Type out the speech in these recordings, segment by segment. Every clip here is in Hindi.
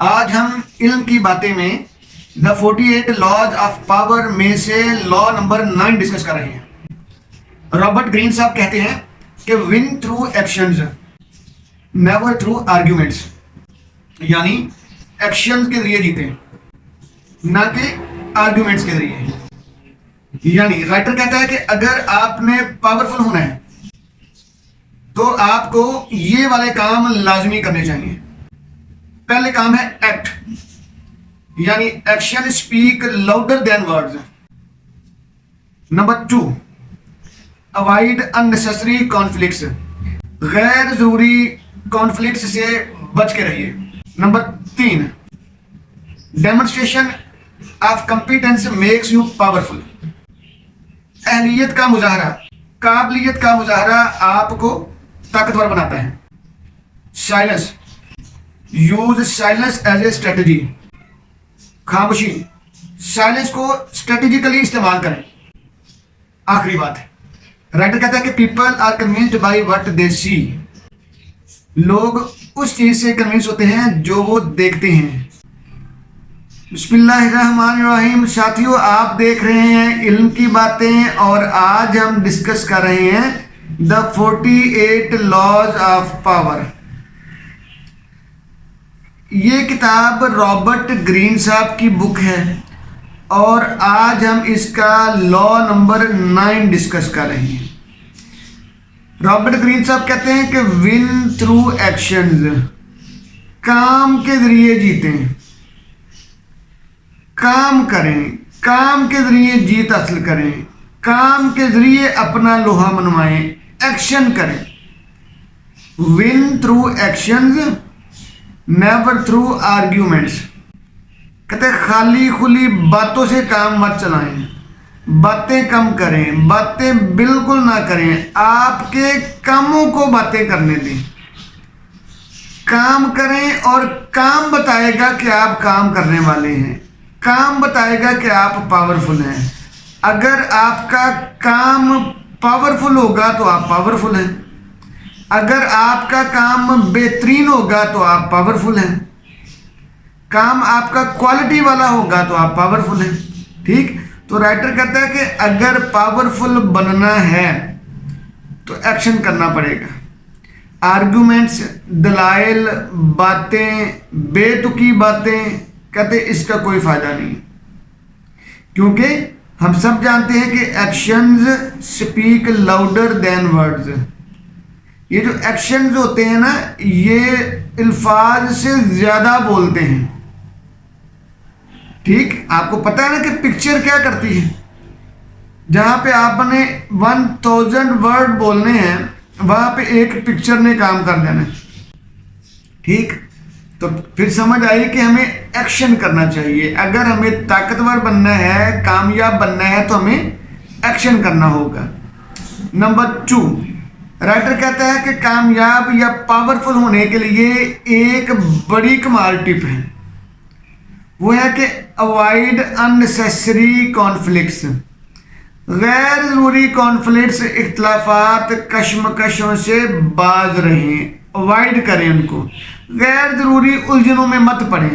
आज हम इल्म की बातें में द 48 लॉज ऑफ पावर में से लॉ नंबर 9 डिस्कस कर रहे हैं। रॉबर्ट ग्रीन साहब कहते हैं कि win through actions never through arguments, यानी एक्शंस के जरिए जीते ना कि आर्ग्यूमेंट्स के जरिए। यानी राइटर कहता है कि अगर आपने पावरफुल होना है तो आपको ये वाले काम लाजमी करने चाहिए। पहले काम है एक्ट, यानी action speak louder than words. Number 2, avoid unnecessary conflicts, गैर जरूरी कॉन्फ्लिक्ट्स से बच के रहिए। Number 3, demonstration of competence makes you powerful, अहलियत का मुजाहरा, काबिलियत का मुजाहरा आपको ताकतवर बनाता है। Silence, use silence as a strategy, खामोशी, साइलेंस को स्ट्रेटेजिकली इस्तेमाल करें। आखिरी बात है, राइटर कहता है कि people are convinced by what they see, लोग उस चीज से कन्विंस होते हैं जो वो देखते हैं। बिस्मिल्लाहिर्रहमानिर्रहीम। साथियों, आप देख रहे हैं इल्म की बातें और आज हम डिस्कस कर रहे हैं द 48 लॉज ऑफ पावर। ये किताब रॉबर्ट ग्रीन साहब की बुक है और आज हम इसका लॉ नंबर 9 डिस्कस कर रहे हैं। रॉबर्ट ग्रीन साहब कहते हैं कि विन थ्रू एक्शंस, काम के जरिए जीतें, काम करें, काम के जरिए जीत हासिल करें, काम के जरिए अपना लोहा मनवाएं, एक्शन करें। Win through actions never through arguments. कहते खाली खुली बातों से काम मत चलाएं, बातें कम करें, बातें बिल्कुल ना करें, आपके कामों को बातें करने दें। काम करें और काम बताएगा कि आप काम करने वाले हैं, काम बताएगा कि आप पावरफुल हैं। अगर आपका काम पावरफुल होगा तो आप पावरफुल हैं, अगर आपका काम बेहतरीन होगा तो आप पावरफुल हैं, काम आपका क्वालिटी वाला होगा तो आप पावरफुल हैं। ठीक, तो राइटर कहता है कि अगर पावरफुल बनना है तो एक्शन करना पड़ेगा। आर्गुमेंट्स, दलाइल, बातें, बेतुकी बातें, कहते इसका कोई फायदा नहीं, क्योंकि हम सब जानते हैं कि actions speak louder than words. ये जो एक्शंस होते हैं ना, ये अल्फाज से ज्यादा बोलते हैं। ठीक, आपको पता है ना कि पिक्चर क्या करती है। जहां पे आपने 1000 वर्ड बोलने हैं वहां पे एक पिक्चर ने काम कर देना है। ठीक, तो फिर समझ आई कि हमें एक्शन करना चाहिए। अगर हमें ताकतवर बनना है, कामयाब बनना है, तो हमें एक्शन करना होगा। नंबर 2, राइटर कहता है कि कामयाब या पावरफुल होने के लिए एक बड़ी कमाल टिप है, वो है कि अवॉइड अननेसेसरी कॉन्फ्लिक्ट्स, गैर जरूरी कॉन्फ्लिक्ट्स, इख्तलाफात, कश्मकशों से बाज रहें, अवॉइड करें उनको। गैर जरूरी उलझनों में मत पड़ें,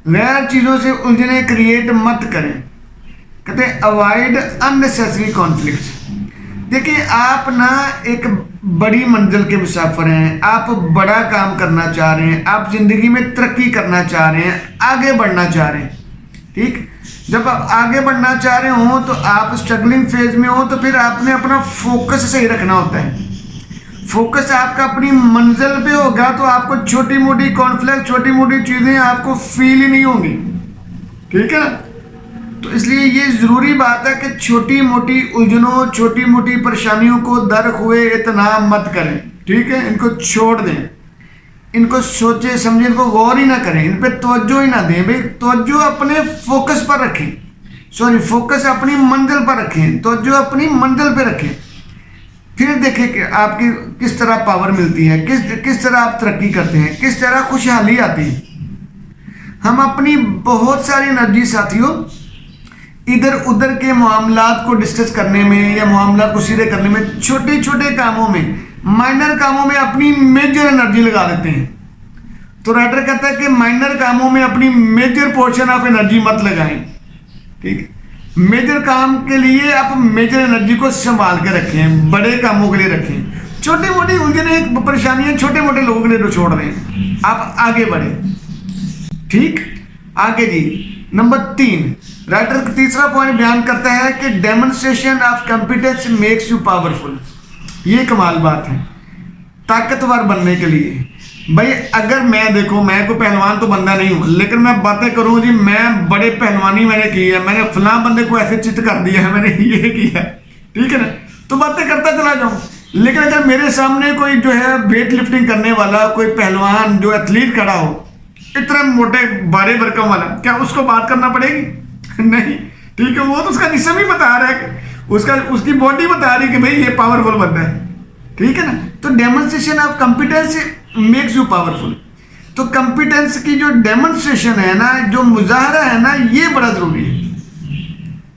गैर चीज़ों से उलझने क्रिएट मत करें। कहते हैं अवॉइड अननेसेसरी कॉन्फ्लिक्ट्स। देखिए, आप ना एक बड़ी मंजिल के मुसाफिर हैं, आप बड़ा काम करना चाह रहे हैं, आप जिंदगी में तरक्की करना चाह रहे हैं, आगे बढ़ना चाह रहे हैं। ठीक, जब आप आगे बढ़ना चाह रहे हो तो आप स्ट्रगलिंग फेज में हो तो फिर आपने अपना फोकस सही रखना होता है। फोकस आपका अपनी मंजिल पे होगा तो आपको छोटी मोटी कॉन्फ्लिक्ट, छोटी मोटी चीजें आपको फील ही नहीं होंगी। ठीक है ना, तो इसलिए ये जरूरी बात है कि छोटी मोटी उलझनों, छोटी मोटी परेशानियों को दर हुए इतना मत करें। ठीक है, इनको छोड़ दें, इनको सोचे समझे, इनको गौर ही ना करें, इन पे तवज्जो ही ना दें। भाई तवज्जो अपने फोकस पर रखें, फोकस अपनी मंजिल पर रखें, तवज्जो अपनी मंजिल पर रखें। फिर देखें कि आपकी किस तरह पावर मिलती है, किस तरह आप तरक्की करते हैं, किस तरह खुशहाली आती है। हम अपनी बहुत सारी एनर्जी साथियों इधर उधर के मामलात को डिस्कस करने में या मामलात को सीधे करने में, छोटे छोटे कामों में, माइनर कामों में अपनी मेजर एनर्जी लगा देते हैं। तो राइटर कहता है कि माइनर कामों में अपनी मेजर पोर्शन ऑफ एनर्जी मत लगाएं। ठीक है, मेजर काम के लिए आप मेजर एनर्जी को संभाल के रखें, बड़े कामों के लिए रखें। छोटी मोटी उलझने परेशानियां छोटे मोटे लोगों के लिए तो छोड़ दें, आप आगे बढ़े। ठीक, आगे जी नंबर 3, राइटर तीसरा पॉइंट बयान करता है कि demonstration of competence makes you powerful. ये कमाल बात है ताकतवर बनने के लिए। भाई अगर मैं देखो, मैं कोई पहलवान तो बंदा नहीं हूँ, लेकिन मैं बातें करूँ जी, मैं बड़े पहलवानी मैंने की है, मैंने फलां बंदे को ऐसे चित कर दिया है, मैंने ये किया है, ठीक है ना, तो बातें करता चला जाऊँ। लेकिन अगर मेरे सामने कोई जो है वेट लिफ्टिंग करने वाला कोई पहलवान जो एथलीट खड़ा हो, इतने मोटे भारे भरकम वाला, क्या उसको बात करना पड़ेगी? नहीं, ठीक है, वो तो उसका जिस्म ही बता रहा है, उसकी बॉडी बता रही है कि भाई ये पावरफुल बंदा है, ठीक है ना। तो demonstration of competence makes you powerful. तो कॉम्पिटेंस की जो डेमोन्स्ट्रेशन है ना, जो मुजाहरा है ना, ये बड़ा जरूरी है।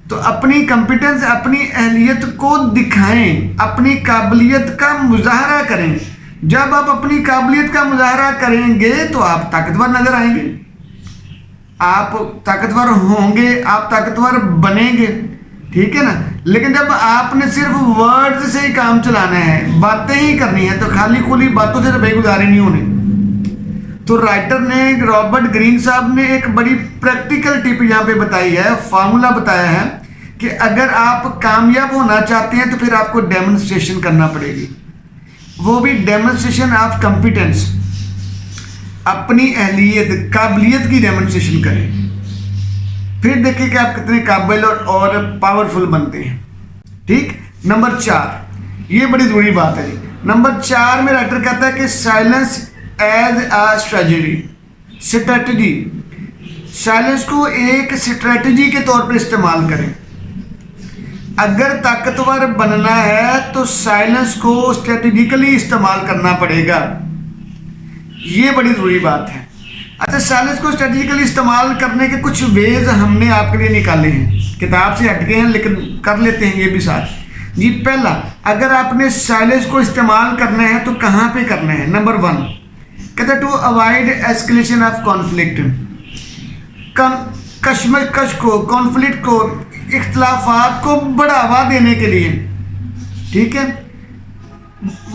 तो अपनी कॉम्पिटेंस, अपनी अहलियत को दिखाएं, अपनी काबिलियत का मुजाहरा करें। जब आप अपनी काबिलियत का मुजाहरा करेंगे तो आप ताकतवर नजर आएंगे, आप ताकतवर होंगे, आप ताकतवर बनेंगे, ठीक है ना। लेकिन जब आपने सिर्फ वर्ड्स से ही काम चलाना है, बातें ही करनी है, तो खाली खुली बातों से तो बेगुजारे नहीं होने। तो राइटर ने, रॉबर्ट ग्रीन साहब ने एक बड़ी प्रैक्टिकल टिप यहाँ पे बताई है, फार्मूला बताया है कि अगर आप कामयाब होना चाहते हैं तो फिर आपको डेमोन्स्ट्रेशन करना पड़ेगी, वो भी डेमोन्स्ट्रेशन ऑफ कॉम्पिटेंस। अपनी अहलियत, काबिलियत की डेमोन्स्ट्रेशन करें, फिर देखिए कि आप कितने काबिल और पावरफुल बनते हैं। ठीक, नंबर 4, ये बड़ी जरूरी बात है जी। नंबर 4 में राइटर कहता है कि silence as a strategy. Silence को एक स्ट्रेटजी के तौर पर इस्तेमाल करें। अगर ताकतवर बनना है तो साइलेंस को स्ट्रेटेजिकली इस्तेमाल करना पड़ेगा, ये बड़ी जरूरी बात है। अच्छा, साइलेंस को स्ट्रेटेजिकली इस्तेमाल करने के कुछ वेज हमने आपके लिए निकाले हैं, किताब से हटके हैं लेकिन कर लेते हैं ये भी साथ जी। पहला, अगर आपने साइलेंस को इस्तेमाल करना है तो कहाँ पे करना है? नंबर 1 कहता है to avoid escalation of conflict. कश्मकश को, कॉन्फ्लिक्ट को, इख्तलाफात को बढ़ावा देने के लिए, ठीक है,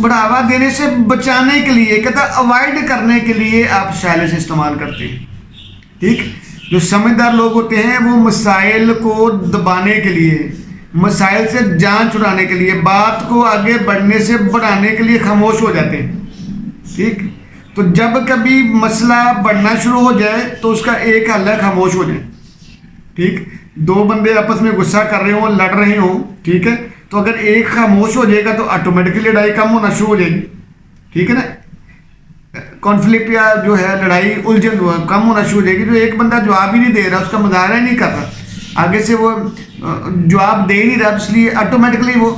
बढ़ावा देने से बचाने के लिए, कहता है अवॉइड करने के लिए आप साइलेंस इस्तेमाल करते हैं। ठीक, जो समझदार लोग होते हैं वो मसाइल को दबाने के लिए, मसाइल से जान छुड़ाने के लिए, बात को आगे बढ़ने से बढ़ाने के लिए खामोश हो जाते हैं। ठीक, तो जब कभी मसला बढ़ना शुरू हो जाए तो उसका एक हल है खामोश हो जाए। ठीक, 2 बंदे आपस में गुस्सा कर रहे हो, लड़ रहे हो, ठीक है, तो अगर एक खामोश हो जाएगा तो ऑटोमेटिकली लड़ाई कम होना शुरू हो जाएगी, ठीक है ना। कॉन्फ्लिक्ट या जो है लड़ाई, उलझन कम होना शुरू हो जाएगी। जो एक बंदा जवाब ही नहीं दे रहा, उसका मुजाहरा ही नहीं कर रहा, आगे से वो जवाब दे ही नहीं रहा, इसलिए ऑटोमेटिकली वो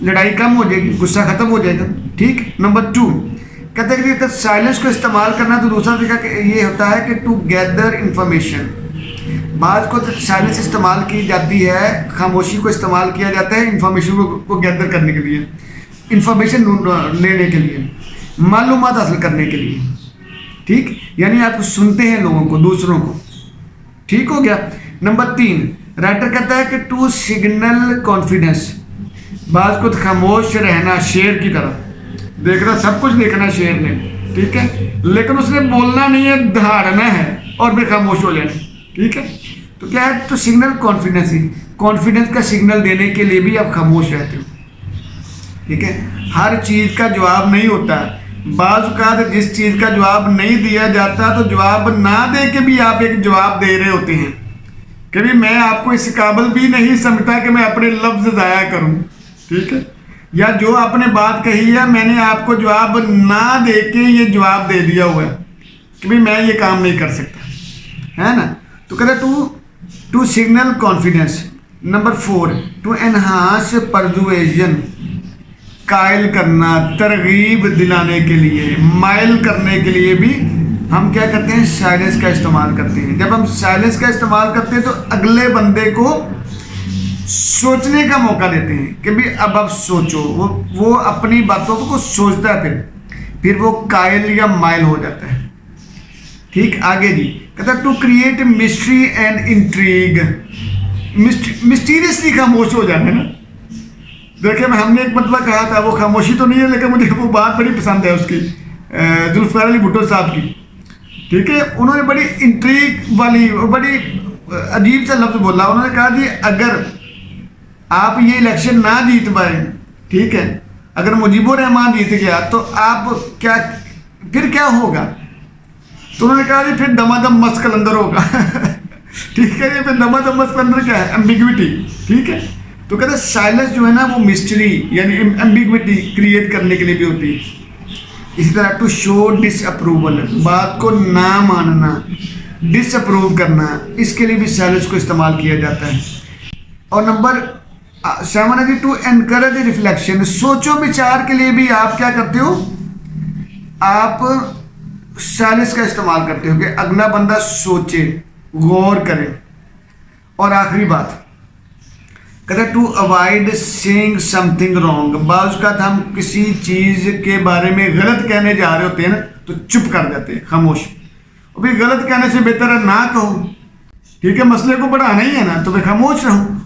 लड़ाई कम हो जाएगी, गुस्सा खत्म हो जाएगा। ठीक, नंबर 2 कहते हैं कि साइलेंस को इस्तेमाल करना, तो दूसरा तरीका ये होता है कि टू गैदर इंफॉर्मेशन। बात को साइलेंस इस्तेमाल की जाती है, खामोशी को इस्तेमाल किया जाता है इंफॉर्मेशन को गैदर करने के लिए, इंफॉर्मेशन लेने के लिए, मालूमात हासिल करने के लिए। ठीक, यानी आप सुनते हैं लोगों को, दूसरों को। ठीक हो गया। नंबर 3 राइटर कहता है कि टू सिग्नल कॉन्फिडेंस। बात को खामोश रहना, शेर की तरह देखना, सब कुछ देखना शेर ने, ठीक है, लेकिन उसने बोलना नहीं है, दहाड़ना है और फिर खामोश हो जाना। ठीक है, तो क्या है, तो सिग्नल कॉन्फिडेंस ही, कॉन्फिडेंस का सिग्नल देने के लिए भी आप खामोश रहते हो। ठीक है, हर चीज़ का जवाब नहीं होता, बाज़ औक़ात जिस चीज़ का जवाब नहीं दिया जाता तो जवाब ना दे के भी आप एक जवाब दे रहे होते हैं कि भी मैं आपको इस काबिल भी नहीं समझता कि मैं अपने लफ्ज़ ज़ाया करूं। ठीक है, या जो आपने बात कही है मैंने आपको जवाब ना दे के ये जवाब दे दिया हुआ है कि भी मैं ये काम नहीं कर सकता, है ना। तो कहते to signal confidence. Number 4 to enhance persuasion. कायल करना, तरगीब दिलाने के लिए, माइल करने के लिए भी हम क्या करते हैं, साइलेंस का इस्तेमाल करते हैं। जब हम साइलेंस का इस्तेमाल करते हैं तो अगले बंदे को सोचने का मौका देते हैं कि भी अब आप सोचो, वो अपनी बातों को सोचता है, फिर वो कायल या माइल हो जाता है। ठीक, आगे जी कहता to create mystery and intrigue, mysteriously खामोश हो जाना है ना। देखिए मैं हमने एक मतलब कहा था, वो खामोशी तो नहीं है लेकिन मुझे वो बात बड़ी पसंद है उसकी, जुल्फ़िकार अली भुट्टो साहब की। ठीक है, उन्होंने बड़ी इंट्रीग वाली और बड़ी अजीब सा लफ्ज़ बोला। उन्होंने कहा कि अगर आप ये इलेक्शन ना जीत पाए, ठीक है, अगर मुजीबुर रहमान जीत गया तो आप क्या, फिर क्या होगा? तो उन्होंने कहा जी फिर दमादम मस्त कलंदर होगा। ठीक है, ये फिर दमादम मस्त कलंदर क्या है? एम्बिग्विटी। ठीक है, तो कहते साइलेंस जो है ना वो मिस्ट्री यानी एम्बिग्विटी क्रिएट करने के लिए भी होती है। इसी तरह टू शो डिसअप्रूवल, बात को ना मानना, डिसअप्रूव करना, इसके लिए भी साइलेंस को इस्तेमाल किया जाता है। और नंबर 7 है जी टू एनकरेज रिफ्लेक्शन, सोचो विचार के लिए भी आप क्या करते हो? आप साइलेंस का इस्तेमाल करते हो कि अगला बंदा सोचे, गौर करे। और आखिरी बात कहते to avoid saying something wrong, बाज़ का हम किसी चीज़ के बारे में गलत कहने जा रहे होते हैं ना तो चुप कर जाते हैं, खामोश। अभी गलत कहने से बेहतर है ना कहो। ठीक है, मसले को बढ़ाना ही है ना तो मैं खामोश रहूँ।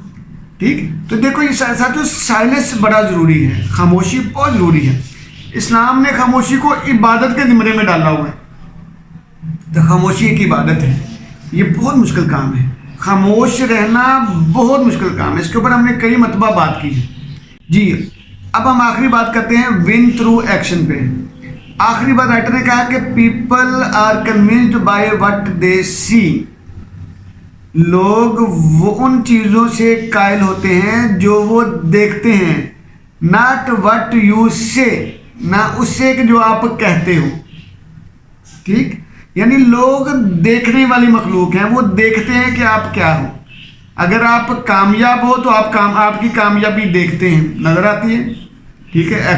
ठीक, तो देखो ये साथियों साइलेंस बड़ा ज़रूरी है, खामोशी बहुत ज़रूरी है। इस्लाम ने खामोशी को इबादत के ज़िम्मे में डाला हुआ है। तो खामोशी एक इबादत है, ये बहुत मुश्किल काम है, खामोश रहना बहुत मुश्किल काम है। इसके ऊपर हमने कई मरतबा बात की है जी। अब हम आखिरी बात करते हैं विन थ्रू एक्शन पे। आखिरी बात राइटर ने कहा कि people are convinced by what they see, लोग वो उन चीज़ों से कायल होते हैं जो वो देखते हैं, नॉट व्हाट यू से, ना उससे कि जो आप कहते हो। ठीक, यानी लोग देखने वाली मखलूक हैं, वो देखते हैं कि आप क्या हो। अगर आप कामयाब हो तो आपकी कामयाबी देखते हैं, नज़र आती है। ठीक है,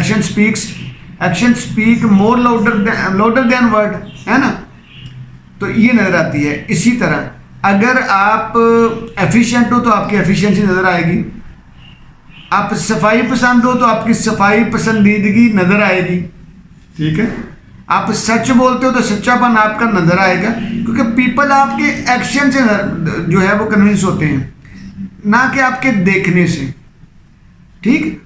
action speak more louder than word, है ना, तो ये नज़र आती है। इसी तरह अगर आप एफिशिएंट हो तो आपकी एफिशिएंसी नज़र आएगी, आप सफाई पसंद हो तो आपकी सफाई पसंदीदगी नज़र आएगी। ठीक है, आप सच बोलते हो तो सच्चापन आपका नज़र आएगा, क्योंकि पीपल आपके एक्शन से जो है वो कन्विंस होते हैं, ना कि आपके देखने से। ठीक,